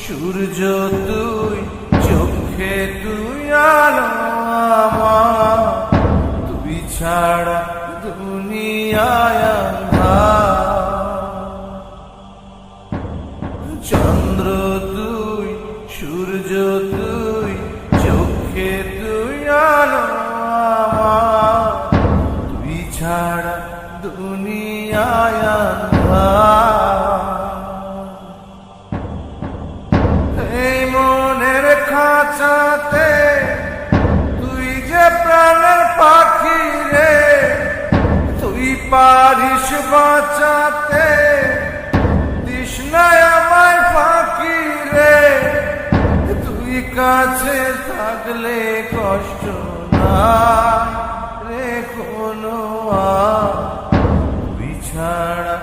সূর্য তুই, চোখে তুই আলো আমার, তুই ছাড়া দুনিয়ায় আঁধার। চন্দ্র তুই, সূর্য তুই, চোখে তুই আলো আমার, তুই ছাড়া দুনিয়ায় আঁধার। এই মনের খাঁচাতে তুই যে প্রাণের পাখি রে, তুই পারিস বাঁচাতে, তৃষ্ণায় আমায় ফাঁকি রে। তুই কাছে থাকলে কষ্ট না রে কোনো, তুই ছাড়া